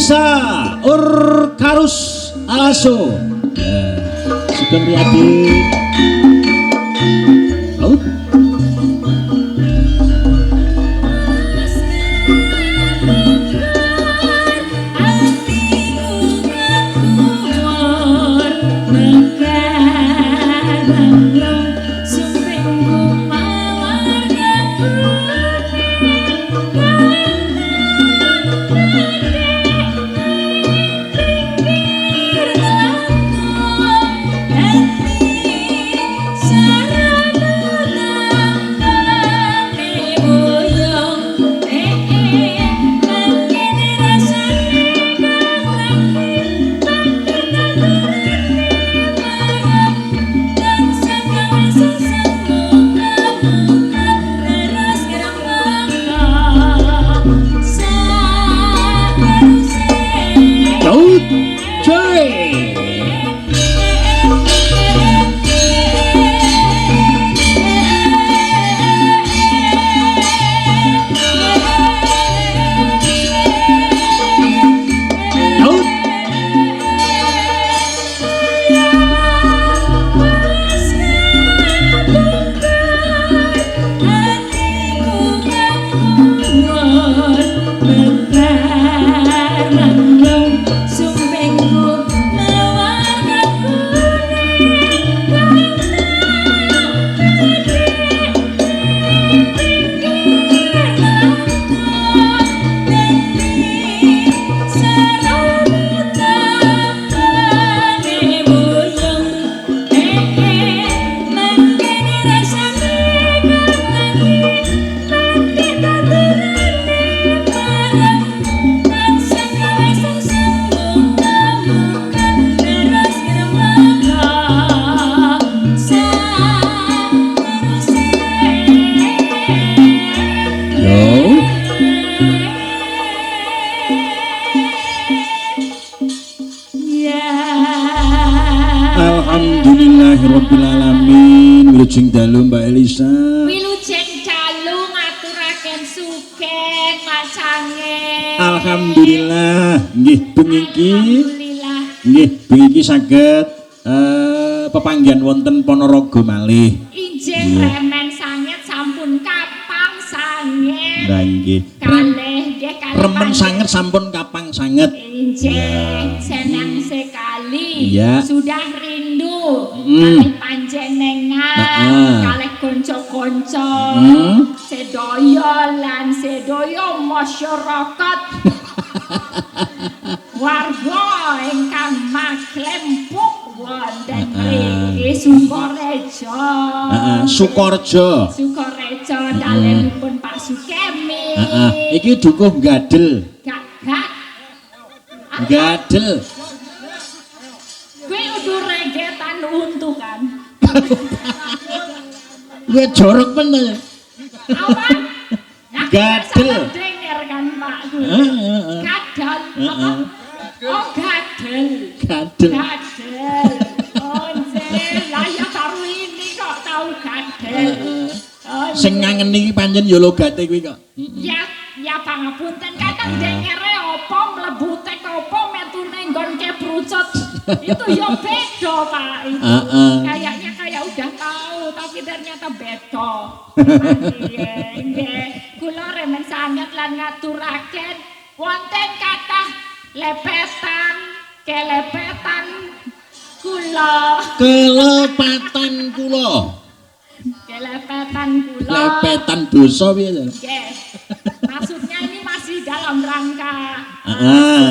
Elisa Urkarus Alaso Sugeng Riyadi Alhamdulillahirrabbilalamin. Wilujeng dalu Mbak Elisa. Wilujeng dalu ngaturaken sugeng macange. Alhamdulillah. Nggih bengi iki. Alhamdulillah. Nggih bengi iki saged pepanggihan wonten Ponorogo malih. Injih remen sanget sampun kapang sanget. Lah nggih. Kalih nggih kalih. Remen sanget sampun kapang sanget. Injih senang sekali. Ya. Sudah rindu kalih panjenengan, kalih konco-konco, sedaya lan sedaya masyarakat. Warga ingkang maklempuk wonten mriki Sukorejo. Sukorejo. Sukorejo dalemipun Pak Sukemi. Iki dukuh gadel. Gadel. Kowe udah regetan untu kan? Gue jorok bener. Apa? Gadel. Denger kan Pak. Gadel. Apa? Oh gadel. Gadel. Gadel. Oh lah ya baru ini kok tahu gadel. Sing ngangeni iki pancen ya logate kuwi kok. Ya pangapunten kadang dengere apa mlebute apa metune nggon keprucut. Itu ya beda Pak itu. Kayaknya kayak udah tahu tapi ternyata beda. Nggih, kula remen sanget lan ngaturaken wonten kathah lepetan, kelepetan kula. Kelepatan kula. Kelepetan kula. Lepetan dosa piye to? Nggih. Maksudnya ini masih dalam rangka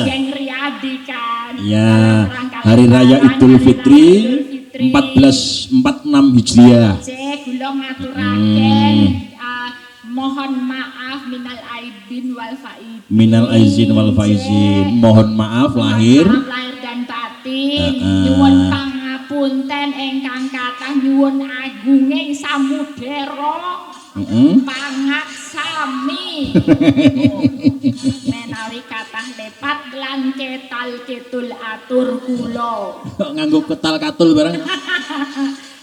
yang Riyadi kan. Ya, Hari Raya Idul Fitri 1446 Hijriah. Kula ngaturaken mohon maaf minal aidin wal faizin. Minal aizin wal faizin. Mohon maaf lahir Dan batin. Nyuwun pangapunten ingkang kathah nyuwun agunging samudera. Pangaksami menawi kathah lepat lan ketal ketul atur kula. Nganggo ketal katul barang.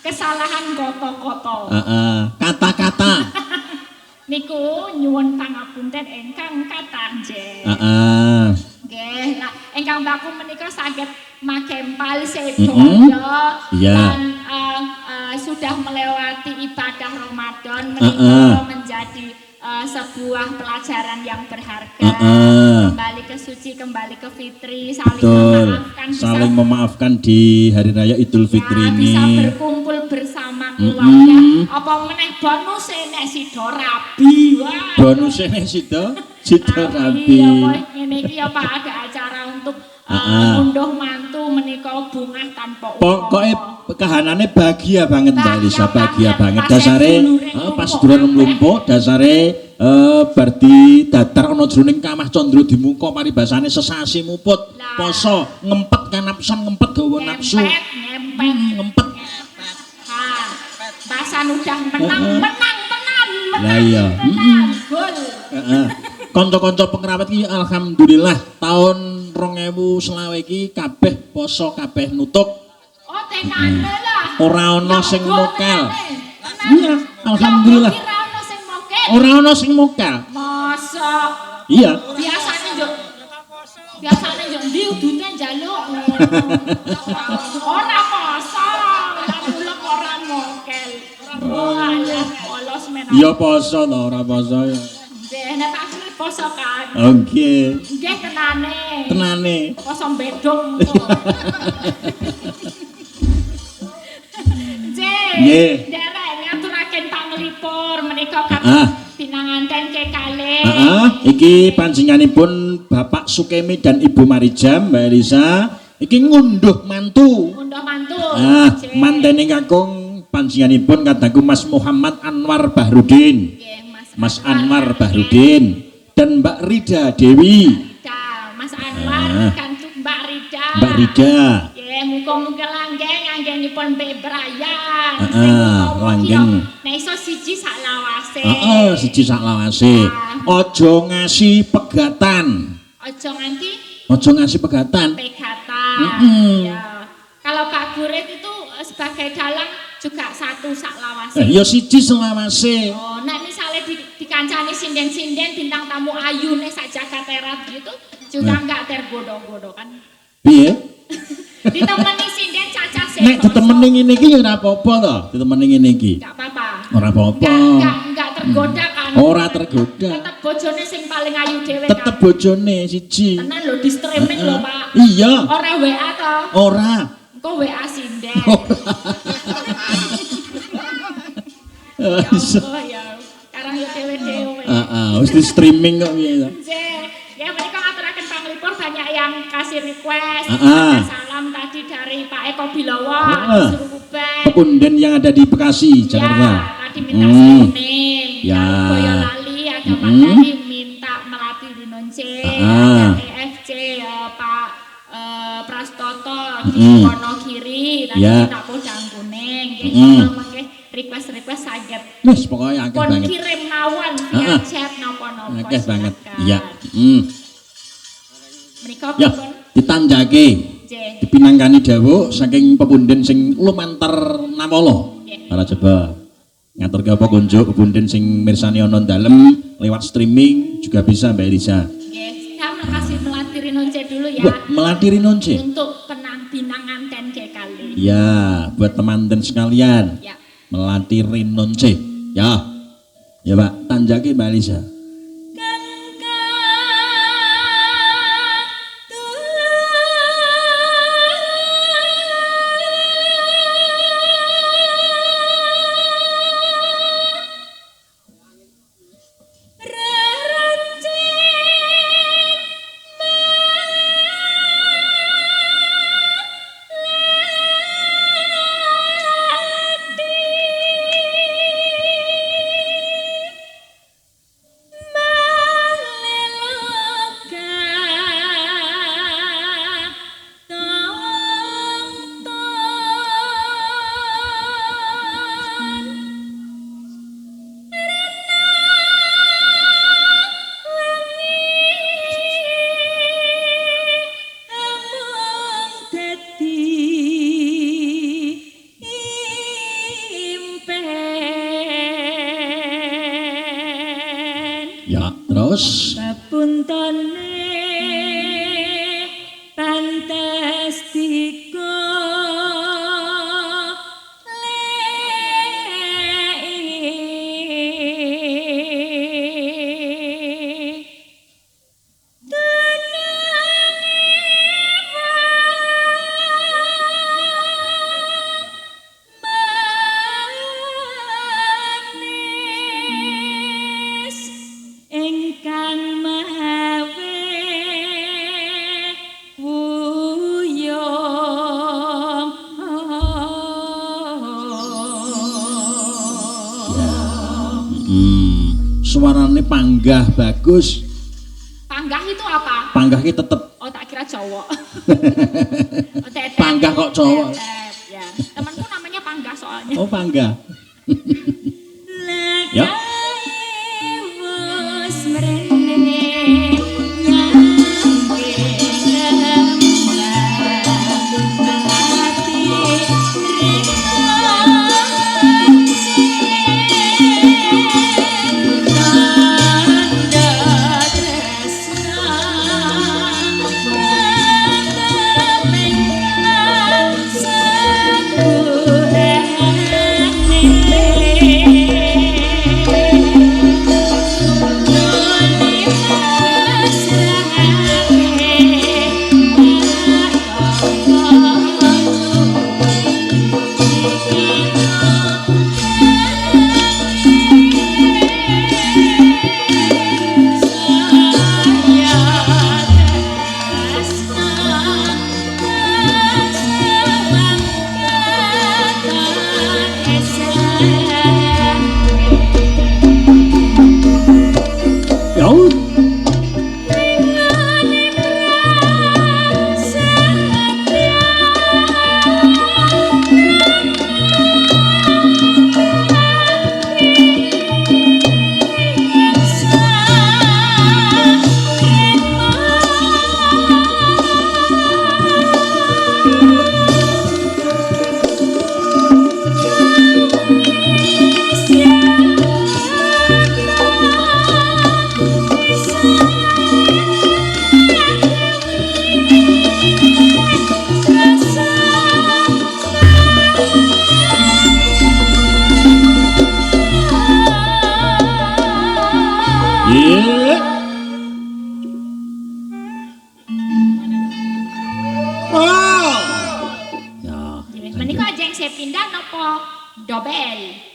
Kesalahan koto-koto. Kata-kata. Niku nyuwun pangapunten ingkang kathah nggih. Nggih, nah ingkang baku menika saged makempal sedaya dan sudah melewati ibadah Ramadan menika menjadi sebuah pelajaran yang berharga. Kembali ke suci, kembali ke fitri, saling memaafkan di hari raya Idul Fitri ini. Bisa berkumpul bersama keluarga. Apa meneh bonuse nek sida rabi. Wah. Bonuse nek sida rabi. Iya, ngene iki ya Pak ada acara untuk ngunduh mantu menika bungah tanpa upama. Pokoke kahanane bahagia banget Mbak Elisa, bahagia banget. Dasare pas durung mlumpuk, dasare berarti datar ana jroning kamah candra dimuka paribasane sesasi muput. Poso ngempet kanapsan ngempet gawa nafsu. Ngempet. Basan udah menang. Lah iya. Gol. Kanca-kanca pengrawat iki alhamdulillah tahun 2020 iki kabeh poso kabeh nutuk. Oh tenane lah. Ora ana sing mokel. Iya, alhamdulillah. Ora ana sing mokel. Masa? Iya. Biasane yo ndi udute njaluk. Ora poso, ora mulek ora mokel. Ora polos men. Ya poso to, ora poso ya. Nek tak poso kan. Oke. Nggih tenane. Tenane. Poso bedong. Nggih. Derek ngaturaken panglipur menika pinanganten kekalih. Iki panjenenganipun Bapak Sukemi dan Ibu Marija, Mbak Elisa. Iki ngunduh mantu. Mantene kakung panjenenganipun kadangku Mas Muhammad Anwar Bahrudin. Mas Anwar Bahrudin dan Mbak Rida Dewi. Mas Anwar kantuk Mbak Rida. Mbak Rida. Nggih, muga-muga langgeng anggenipun bebrayan. Langgeng. Nek iso siji sak lawase. Siji sak lawase. Aja ngasih pegatan. Aja nganti? Aja ngasih pegatan. Ya. Kalau Pak Gurit itu sebagai dalang juga satu sak lawase. Ya siji selawase. Oh, nek misalnya dikancani sinden-sinden bintang tamu ayune sak jagat terat gitu, juga enggak tergodo-godo kan. Piye? Ditemani sinden cacah sing. Nek ditemani ngene iki ya ora apa-apa to, ditemani ngene iki. Enggak apa-apa. Ora apa-apa. Enggak tergoda kan. Ora tergoda. Tetep bojone sing paling ayu dhewe kan. Tetep bojone siji. Tenan lho di streaming lho, Pak. Iya. Ora WA to? Ora. Engko WA sinden. Ya. Karang yo dhewe-dhewe. Wis di streaming kok piye to. Ya mereka ngaturaken panglipur banyak yang kasih request. Salam tadi dari Pak Eko Bilowo, Suruh Kuben. Pepunden yang ada di Bekasi, Jakarta. Ya, tadi minta streaming. Ya. Boyolali ada Pak tadi minta Melati di Nonce, ada EFC Pak Prastoto di Wonogiri, tadi minta Podang Kuning. Nggih, request saged. Wis pokoke akeh pun banget. Kirim mawon via chat napa-napa. Akeh banget. Iya. Menika ya, ditanjake. Dipinangkani dawuh saking pepunden sing lumantar namala. Para coba ngaturke apa kunjuk pepunden sing mirsani ana dalem lewat streaming juga bisa Mbak Elisa. Nggih, saya makasih Melati Rinonce dulu ya. Wah, Melati Rinonce. Untuk pinanganten kali. Ya, buat teman-teman sekalian. Ya. Melati Rinonce. Ya. Ya, Pak, tanjake Mbak Elisa. Ya, terus Sapuntane suarane panggah bagus. Panggah itu apa? Panggah ki tetep. Oh tak kira cowok. Oh, tetep. Panggah kok cowok. Tetep, ya. Temanku namanya Panggah soalnya. Oh panggah. Ya.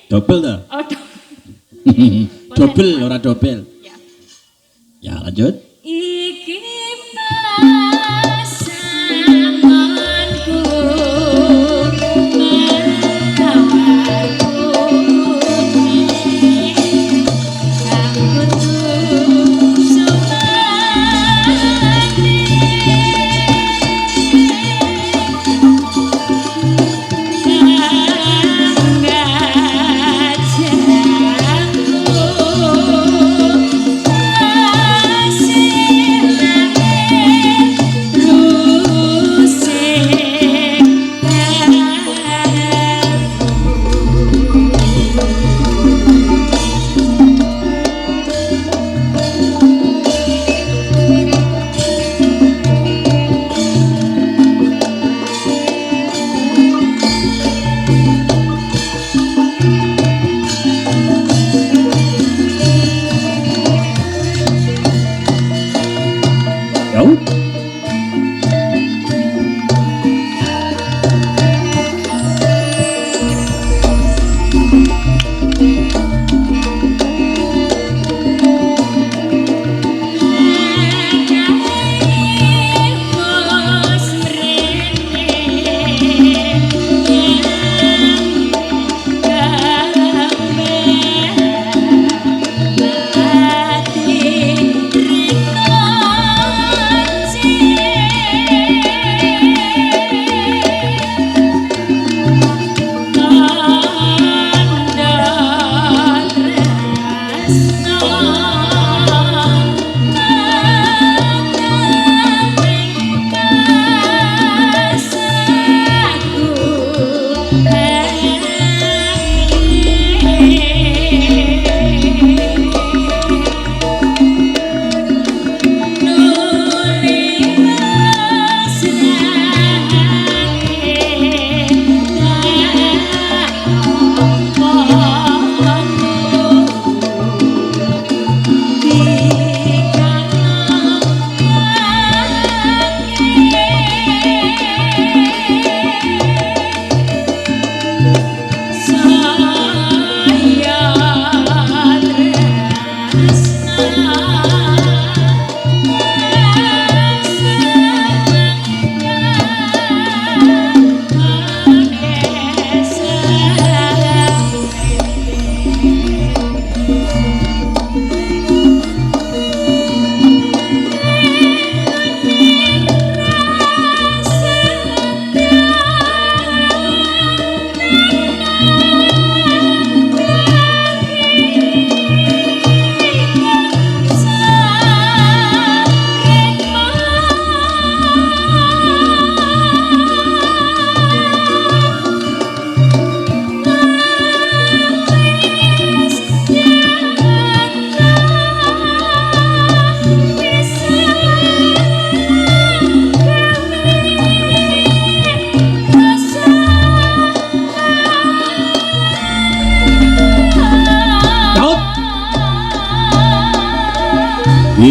Dobel dah. Oh, dobel ora dobel. Ya. Ya lanjut. Iki pasanganku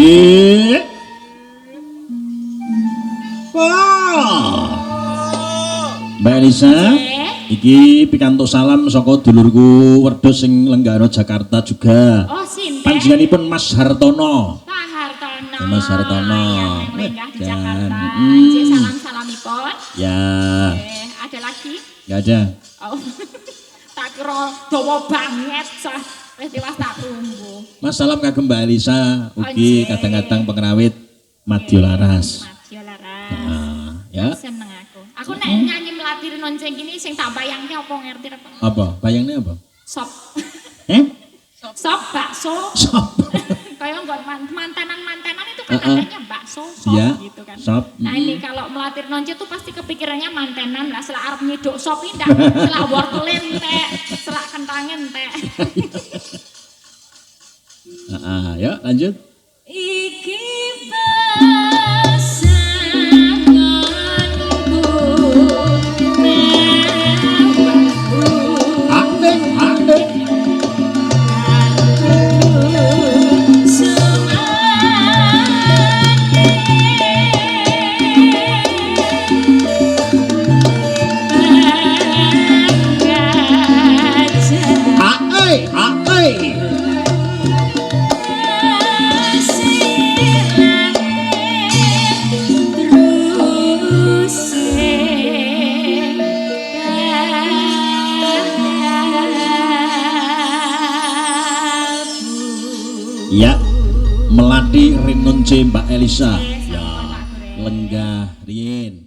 Nggih. Wah. Mbak Elisa, iki pikantuk salam saka dulurku wedhus sing Lenggara Jakarta juga. Oh, sinten? Panjenenganipun Mas Hartono. Pak Hartono. Mas Hartono. Yang lenggah di Jakarta. Hmm. Salam-salamipun. Ya. Ada lagi? Enggak ada. Oh. Tak kira dawa banget sah. Wis tewas tak tunggu. Mas salam kagem Mbak Elisa, ugi Nggih. kadang-kadang pengrawit Madya Laras. Madya Laras. Nah, ya. Seneng aku. Aku nek nyanyi melatih nonceng gini sing tak bayangke apa ngerti apa? Apa? Bayangnya apa? Sop. Eh? Sop bakso. Sop. Kayak enggak mantenan itu kan adanya bakso, sop Ya, gitu kan. sop. Nah ini kalau melatih nonce tuh pasti kepikirannya mantenan lah. Setelah arep nyedok sop ini ndak, setelah wortel entek, setelah kentang entek. Ya lanjut. Iki pasanganku Ande. Ae. Ya, melati Rinunce Mbak Elisa. Ya, lenggah rien.